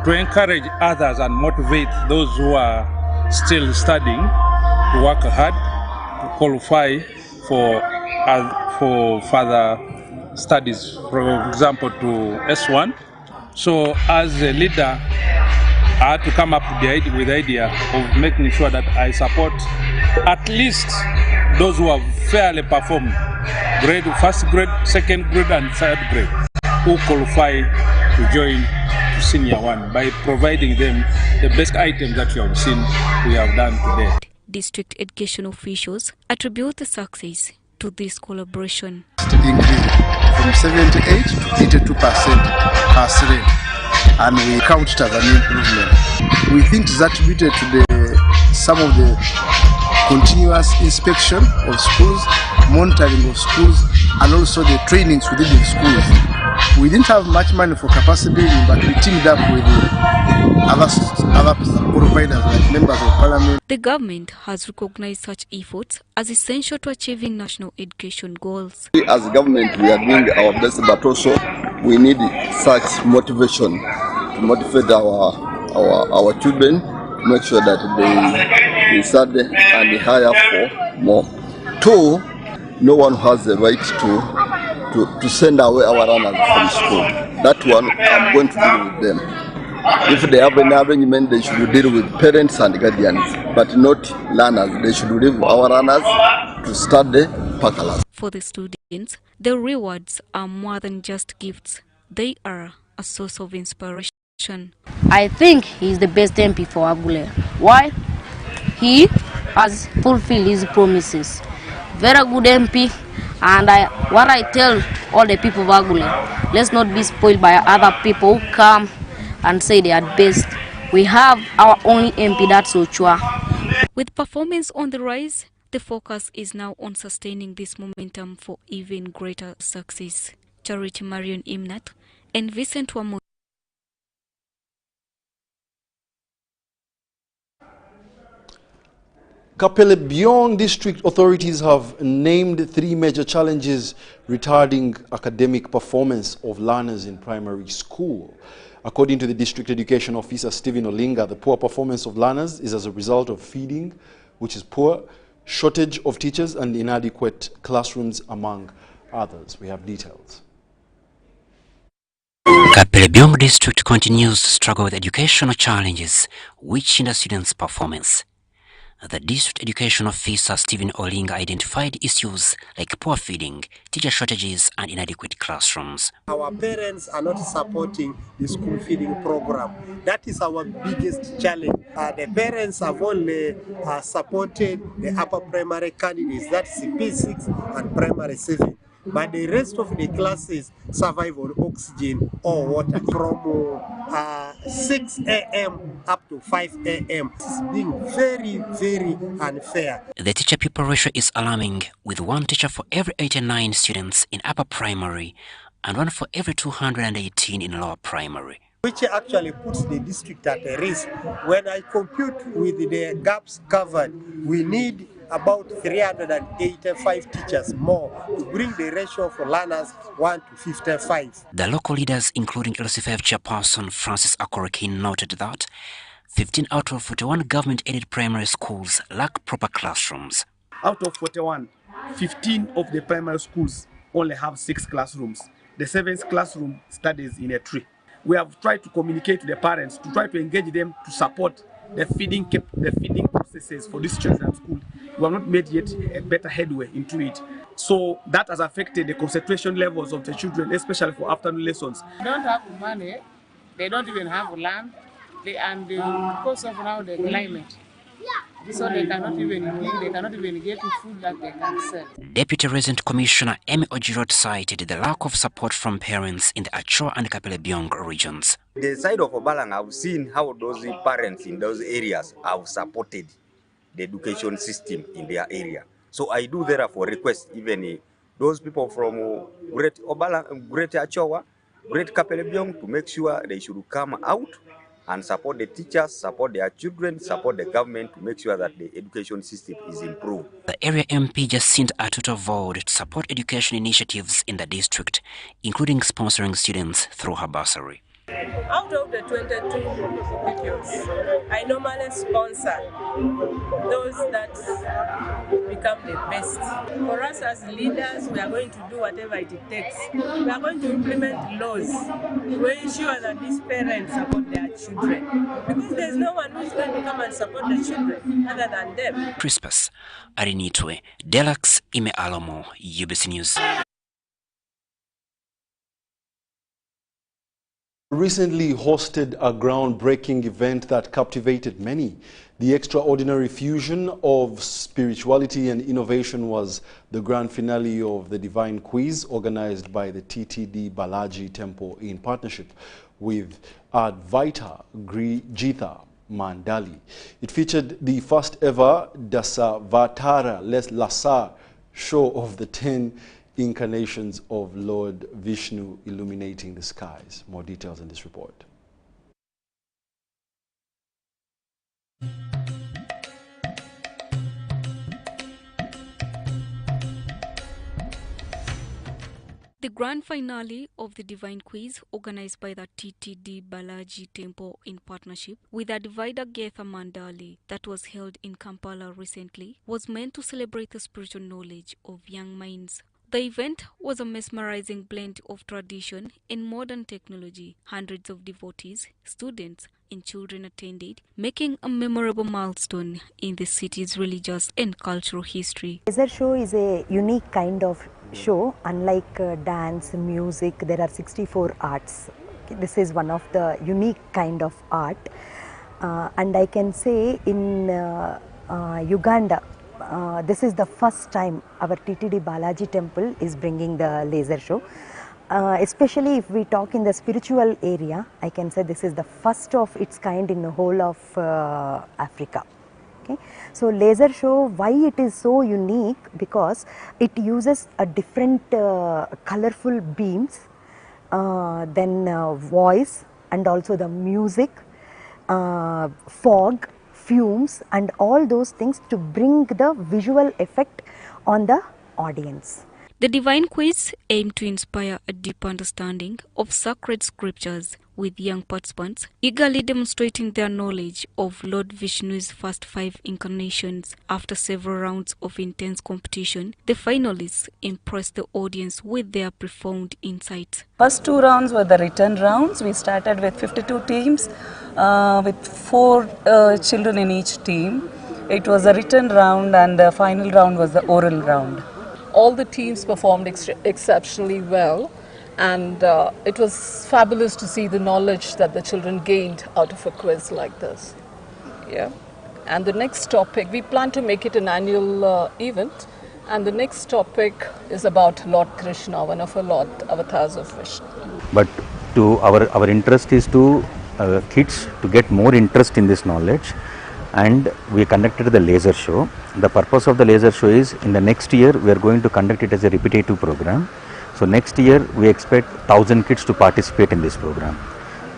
To encourage others and motivate those who are still studying to work hard, to qualify for further studies, for example, to S1. So as a leader, I had to come up with the idea of making sure that I support at least those who have fairly performed grade, first grade, second grade and third grade, who qualify to join to senior one by providing them the best items that you have seen we have done today. District education officials attribute the success to this collaboration. Increase from 78 to 82% pass rate, and we count it as an improvement. We think it's attributed to some of the continuous inspection of schools, monitoring of schools, and also the trainings within the schools. We didn't have much money for capacity building, but we teamed up with other providers like members of parliament. The government has recognized such efforts as essential to achieving national education goals. We as a government, we are doing our best, but also we need such motivation to motivate our children to make sure that they study and they hire for more. Two, no one has the right to send away our runners from school. That one, I'm going to deal with them. If they have an arrangement, they should deal with parents and guardians, but not learners. They should leave our runners to study Pakalas. For the students, the rewards are more than just gifts. They are a source of inspiration. I think he's the best MP for Agule. Why? He has fulfilled his promises. Very good MP, and what I tell all the people of Agule, let's not be spoiled by other people who come and say they are best. We have our only MP, that's Ochoa. With performance on the rise, the focus is now on sustaining this momentum for even greater success. Charity Marion Imnat and Vincent Wamo. Kapelebiong district authorities have named 3 major challenges retarding academic performance of learners in primary school. According to the district education officer Stephen Olinga, the poor performance of learners is as a result of feeding, which is poor, shortage of teachers and inadequate classrooms, among others. We have details. Kapelebiong district continues to struggle with educational challenges which hinder students' performance. The district education officer Stephen Olinga identified issues like poor feeding, teacher shortages and inadequate classrooms. Our parents are not supporting the school feeding program. That is our biggest challenge. The parents have only supported the upper primary candidates, that's P6 and primary 7. But the rest of the classes survive on oxygen or water from 6 a.m. up to 5 a.m. It's being very, very unfair. The teacher-pupil ratio is alarming, with 1 teacher for every 89 students in upper primary and 1 for every 218 in lower primary, which actually puts the district at a risk. When I compute with the gaps covered, we need about 385 teachers more to bring the ratio for learners 1 to 55. The local leaders, including LC5 chairperson Francis Akorokin, noted that 15 out of 41 government-aided primary schools lack proper classrooms. Out of 41, 15 of the primary schools only have 6 classrooms. The 7th classroom studies in a tree. We have tried to communicate to the parents, to try to engage them to support the feeding processes for these children at school. we have not made yet a better headway into it. So that has affected the concentration levels of the children, especially for afternoon lessons. They don't have money, they don't even have land, and because of now the climate, so they cannot even eat, they cannot even get food that they can sell. Deputy Resident Commissioner Emi Ojirot cited the lack of support from parents in the Achua and Kapelebyong regions. The side of Obalang, I've seen how those parents in those areas have supported the education system in their area. So I do therefore request even those people from Great Obalang, Great Achua, Great Kapelebyong to make sure they should come out and support the teachers, support their children, support the government to make sure that the education system is improved. The area MP Jacinta Atuta vowed to support education initiatives in the district, including sponsoring students through her bursary. Out of the 22 pupils, I normally sponsor those that become the best. For us as leaders, we are going to do whatever it takes. We are going to implement laws to ensure that these parents support their children. Because there's no one who's going to come and support the children other than them. Crispus Arinitwe, Delax Ime Alomo, UBC News. Recently hosted a groundbreaking event that captivated many. The extraordinary fusion of spirituality and innovation was the grand finale of the Divine Quiz organized by the TTD Balaji Temple in partnership with Advaita Jitha Mandali. It featured the first ever Dasavatara Lasa show of the 10 incarnations of Lord Vishnu illuminating the skies. More details in this report. The grand finale of the Divine Quiz, organized by the TTD Balaji Temple in partnership with Advaita Getha Mandali, that was held in Kampala recently, was meant to celebrate the spiritual knowledge of young minds. The event was a mesmerizing blend of tradition and modern technology. Hundreds of devotees, students, and children attended, making a memorable milestone in the city's religious and cultural history. Laser show is a unique kind of show. Unlike dance, music, there are 64 arts. This is one of the unique kind of art. And I can say in Uganda, this is the first time our TTD Balaji Temple is bringing the laser show. Especially if we talk in the spiritual area, I can say this is the first of its kind in the whole of Africa. Okay. So laser show, why it is so unique? Because it uses a different colorful beams, then voice, and also the music, fog, fumes, and all those things to bring the visual effect on the audience. The Divine Quiz aimed to inspire a deep understanding of sacred scriptures, with young participants eagerly demonstrating their knowledge of Lord Vishnu's first 5 incarnations. After several rounds of intense competition, the finalists impressed the audience with their profound insights. First 2 rounds were the written rounds. We started with 52 teams with 4 children in each team. It was a written round, and the final round was the oral round. All the teams performed exceptionally well, and it was fabulous to see the knowledge that the children gained out of a quiz like this. Yeah. And the next topic, we plan to make it an annual event, and the next topic is about Lord Krishna, one of our avatars of Vishnu. But our interest is to kids to get more interest in this knowledge, and we conducted the laser show. The purpose of the laser show is, in the next year we are going to conduct it as a repetitive program. So next year we expect 1,000 kids to participate in this program.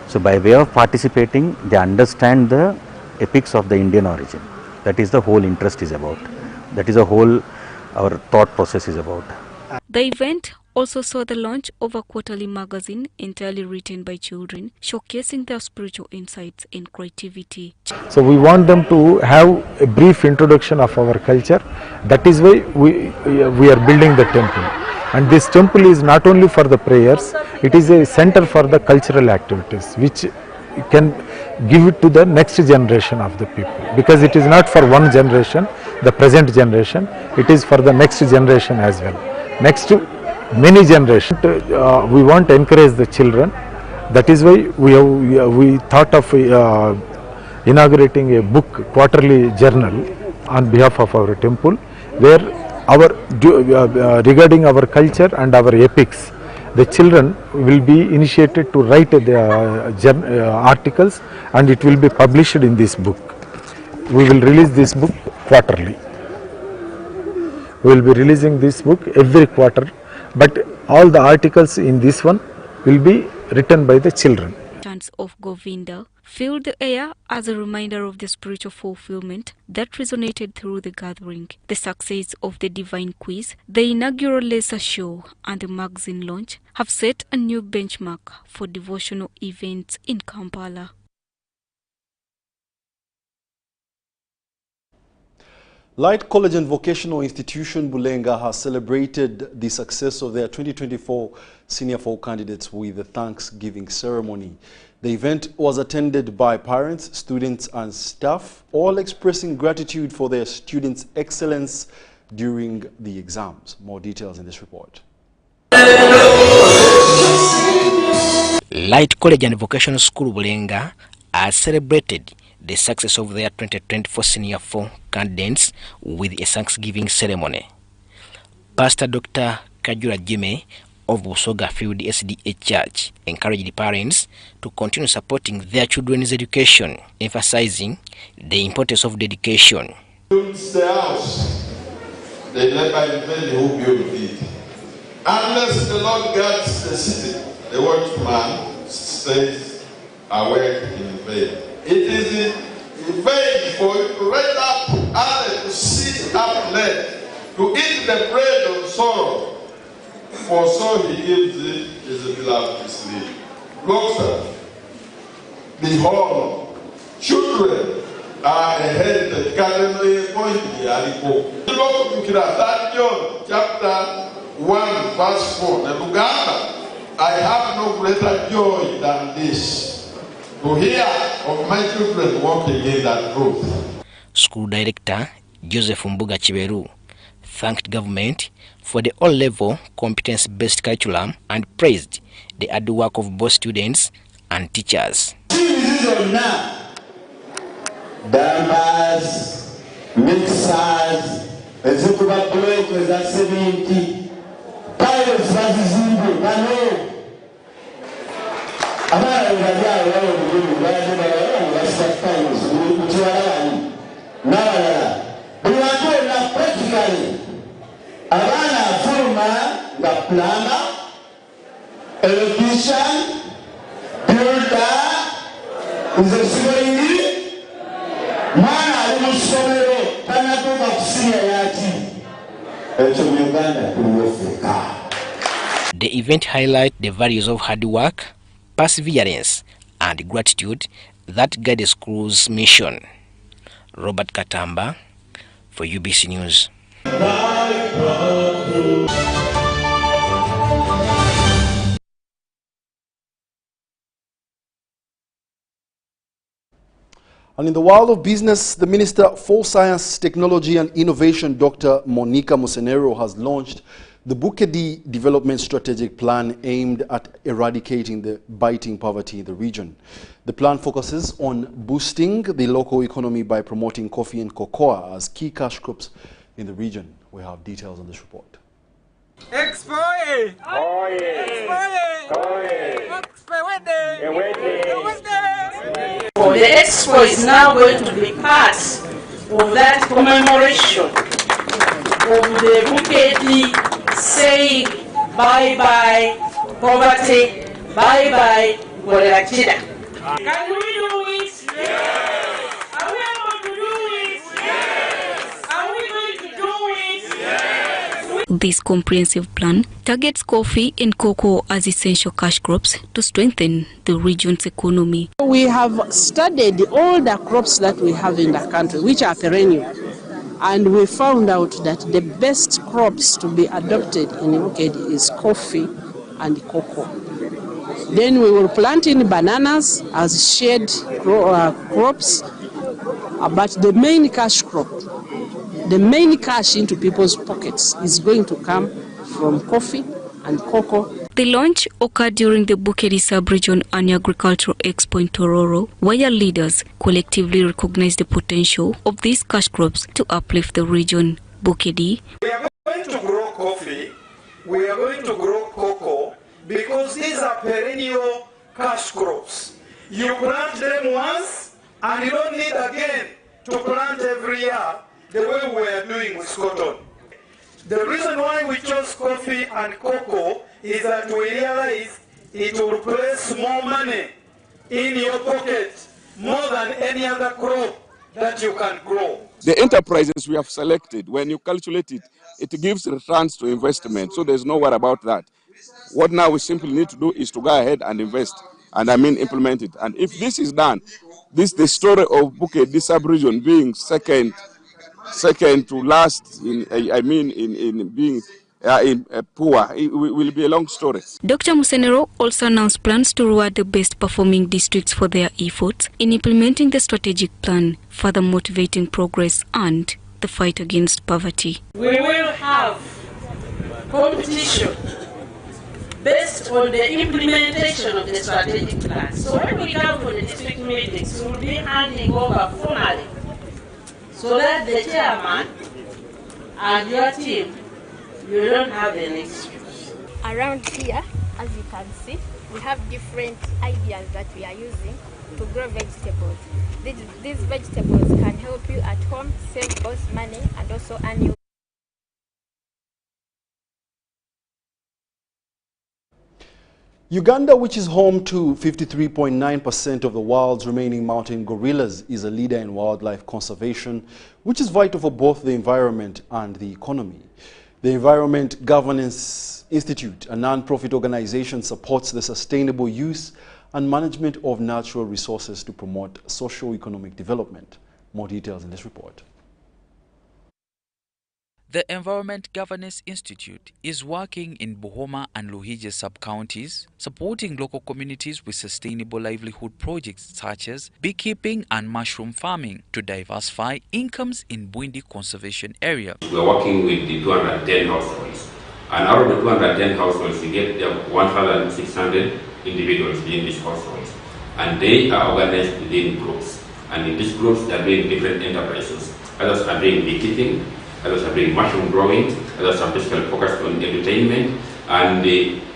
So by way of participating, they understand the epics of the Indian origin. That is the whole interest is about. That is the whole our thought process is about. The event also saw the launch of a quarterly magazine entirely written by children, showcasing their spiritual insights and creativity. So we want them to have a brief introduction of our culture. That is why we are building the temple. And this temple is not only for the prayers, it is a center for the cultural activities, which can give it to the next generation of the people. Because it is not for one generation, the present generation, it is for the next generation as well. Next many generations. We want to encourage the children. That is why we thought of inaugurating a book, quarterly journal on behalf of our temple, where regarding our culture and our epics, the children will be initiated to write the articles, and it will be published in this book. We will release this book quarterly. We will be releasing this book every quarter, but all the articles in this one will be written by the children. Chants of Govinda filled the air as a reminder of the spiritual fulfillment that resonated through the gathering. The success of the Divine Quiz, the inaugural laser show, and the magazine launch have set a new benchmark for devotional events in Kampala. Light College and Vocational Institution Bulenga has celebrated the success of their 2024 Senior 4 candidates with a Thanksgiving ceremony. The event was attended by parents, students and staff, all expressing gratitude for their students' excellence during the exams. More details in this report. Light College and Vocational School Bulenga has celebrated the success of their 2024 Senior 4 candidates with a Thanksgiving ceremony. Pastor Dr. Kajura Jime of Busoga Field SDA Church encouraged the parents to continue supporting their children's education, emphasizing the importance of dedication. Builds the house, they never invent who built it. Unless the Lord guards the city, the watchman stays awake in vain. It is in vain for you to rise up early, to sit up late, to eat the bread of sorrow, for so he gives it his beloved sleep. Closer, behold, children are a heritage. John chapter 1 verse 4. I have no greater joy than this, to hear of my children walking in that truth. School Director Joseph Mbuga Chiberu thanked government for the all-level competence-based curriculum and praised the hard work of both students and teachers. Dampers, mixers, ezikuba block eza 70, pilots bazizimbe bano. Abana bajya wale bulu baje pilots kuchwalani n'abalala. Biwango na practically abana forma nga plumber, electrician, builder, uzesibayini. The event highlights the values of hard work, perseverance, and gratitude that guide the school's mission. Robert Katamba for UBC News. And in the world of business, the Minister for Science, Technology and Innovation, Dr. Monica Musenero, has launched the Bukedi Development Strategic Plan aimed at eradicating the biting poverty in the region. The plan focuses on boosting the local economy by promoting coffee and cocoa as key cash crops in the region. We have details on this report. The expo is now going to be part of that commemoration of the Bukedi saying bye-bye poverty, bye-bye Gorachida. Can we do it? Yes. Are we able to do it? Yes. Are we going to do it? Yes. This comprehensive plan targets coffee and cocoa as essential cash crops to strengthen the region's economy. We have studied all the crops that we have in the country, which are perennial, and we found out that the best crops to be adopted in Bukedi is coffee and cocoa. Then we will plant in bananas as shade crops, but the main cash crop, the main cash into people's pockets is going to come from coffee and cocoa. The launch occurred during the Bukedi Sub-Region and Agricultural Expo in Tororo, where leaders collectively recognized the potential of these cash crops to uplift the region. Bukedi. We are going to grow coffee, we are going to grow cocoa, because these are perennial cash crops. You plant them once, and you don't need again to plant every year the way we are doing with cotton. The reason why we chose coffee and cocoa is that we realize it will place more money in your pocket, more than any other crop that you can grow. The enterprises we have selected, when you calculate it, it gives returns to investment, so there's no worry about that. What now we simply need to do is to go ahead and invest, and implement it. And if this is done, the story of Bukedi Sub-Region being second to last in being poor, it will be a long story. Dr. Musenero also announced plans to reward the best performing districts for their efforts in implementing the strategic plan, further motivating progress and the fight against poverty. We will have competition based on the implementation of the strategic plan. So when we come for the district meetings, we will be handing over formally so that the chairman and your team, you don't have any excuse. Around here, as you can see, we have different ideas that we are using to grow vegetables. These vegetables can help you at home save both money and also earn you. Uganda, which is home to 53.9% of the world's remaining mountain gorillas, is a leader in wildlife conservation, which is vital for both the environment and the economy. The Environment Governance Institute, a non-profit organization, supports the sustainable use and management of natural resources to promote socio-economic development. More details in this report. The Environment Governance Institute is working in Buhoma and Luhije sub-counties, supporting local communities with sustainable livelihood projects such as beekeeping and mushroom farming to diversify incomes in Bwindi conservation area. We are working with the 210 households, and out of the 210 households, we get 1,600 individuals in these households, and they are organized within groups, and in these groups they are doing different enterprises. Others are doing beekeeping, others are doing mushroom growing, others are basically focused on entertainment, and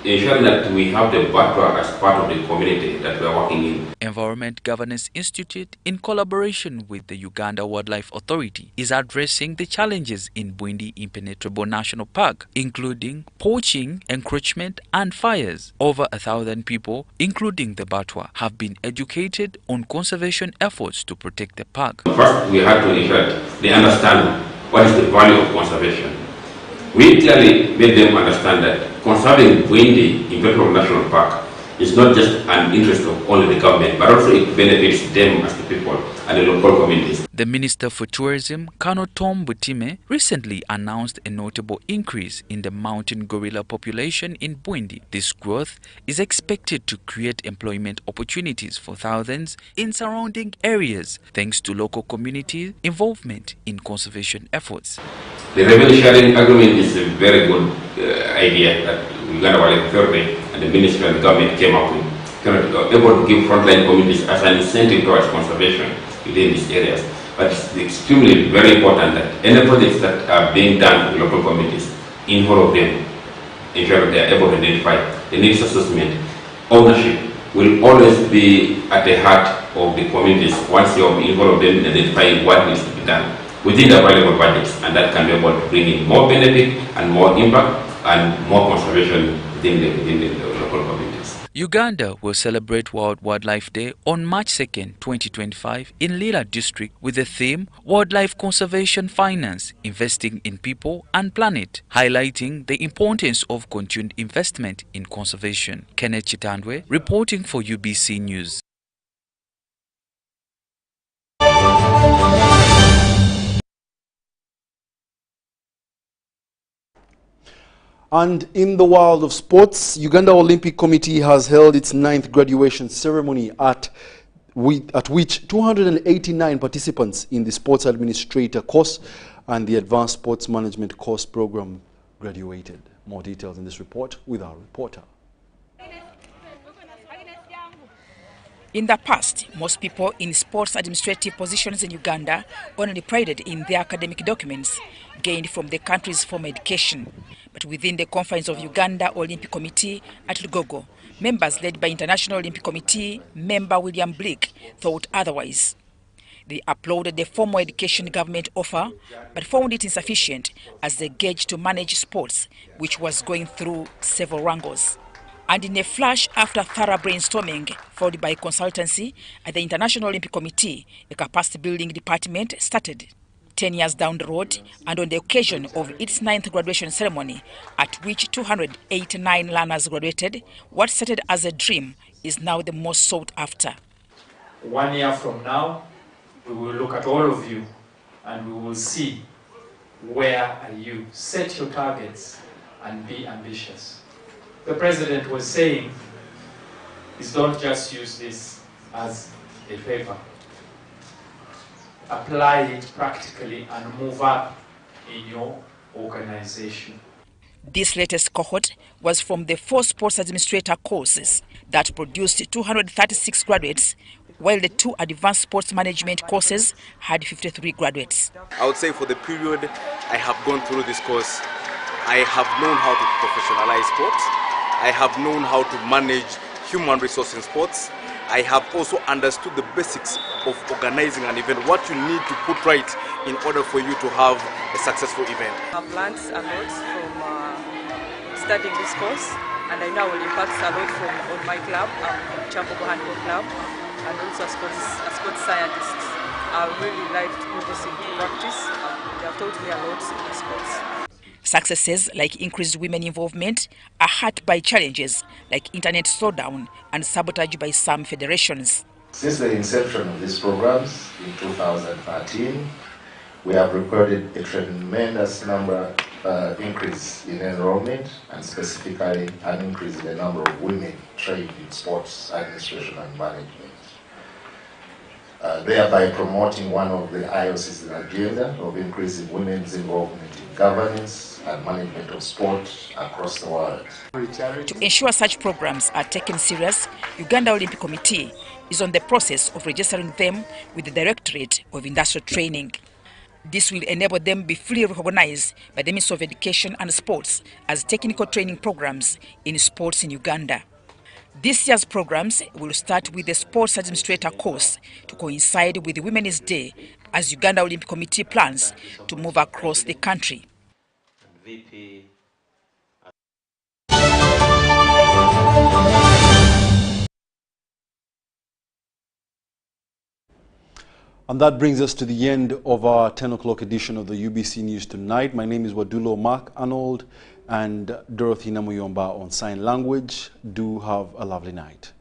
ensuring that we have the Batwa as part of the community that we are working in. Environment Governance Institute, in collaboration with the Uganda Wildlife Authority, is addressing the challenges in Bwindi Impenetrable National Park, including poaching, encroachment, and fires. Over 1,000 people, including the Batwa, have been educated on conservation efforts to protect the park. First, we had to ensure that they understand what is the value of conservation. We clearly made them understand that conserving Bwindi Impenetrable National Park is not just an interest of only the government, but also it benefits them as the people and the local communities. The Minister for Tourism, Colonel Tom Butime, recently announced a notable increase in the mountain gorilla population in Bwindi. This growth is expected to create employment opportunities for thousands in surrounding areas, thanks to local community involvement in conservation efforts. The revenue sharing agreement is a very good idea that Uganda Wildlife Authority and the Ministry and the government came up with, able to give frontline communities as an incentive towards conservation within these areas. But it's extremely very important that any projects that are being done with local communities, involve them, ensure that they are able to identify the needs assessment. Ownership will always be at the heart of the communities once you have involved them in identifying what needs to be done within the available budgets, and that can be able to bring in more benefit and more impact and more conservation within the local communities. Uganda will celebrate World Wildlife Day on March 2nd, 2025 in Lira District with the theme Wildlife Conservation Finance, Investing in People and Planet, highlighting the importance of continued investment in conservation. Kenneth Chitandwe reporting for UBC News. And in the world of sports, Uganda Olympic Committee has held its 9th graduation ceremony at which 289 participants in the sports administrator course and the Advanced Sports Management course program graduated. More details in this report with our reporter. In the past, most people in sports administrative positions in Uganda only prided in their academic documents gained from the country's formal education. But within the confines of Uganda Olympic Committee at Lugogo, members led by International Olympic Committee member William Blake thought otherwise. They applauded the formal education government offer, but found it insufficient as a gauge to manage sports, which was going through several wrangles. And in a flash after thorough brainstorming, followed by consultancy at the International Olympic Committee, a capacity building department started. 10 years down the road, and on the occasion of its 9th graduation ceremony, at which 289 learners graduated, what started as a dream is now the most sought after. 1 year from now, we will look at all of you and we will see where are you. Set your targets and be ambitious. The president was saying is don't just use this as a paper. Apply it practically and move up in your organization. This latest cohort was from the 4 sports administrator courses that produced 236 graduates, while the 2 advanced sports management courses had 53 graduates. I would say for the period I have gone through this course, I have known how to professionalize sports. I have known how to manage human resource in sports. I have also understood the basics of organizing an event, what you need to put right in order for you to have a successful event. I've learned a lot from studying this course, and I know I will impact a lot on my club, Chambogo Handball Club, and also a sports scientist. I really like to put this into practice. They have taught me a lot in sports. Successes like increased women involvement are hurt by challenges like internet slowdown and sabotage by some federations. Since the inception of these programs in 2013, we have recorded a tremendous number increase in enrollment, and specifically an increase in the number of women trained in sports administration and management, thereby promoting one of the IOC's agenda of increasing women's involvement in governance and management of sport across the world. To ensure such programs are taken serious, Uganda Olympic Committee is on the process of registering them with the Directorate of Industrial Training. This will enable them to be fully recognized by the Ministry of Education and Sports as technical training programs in sports in Uganda. This year's programs will start with the Sports Administrator course to coincide with the Women's Day as Uganda Olympic Committee plans to move across the country. VP. And that brings us to the end of our 10 o'clock edition of the UBC News Tonight. My name is Wadulo Mark Arnold and Dorothy Namuyomba on sign language. Do have a lovely night.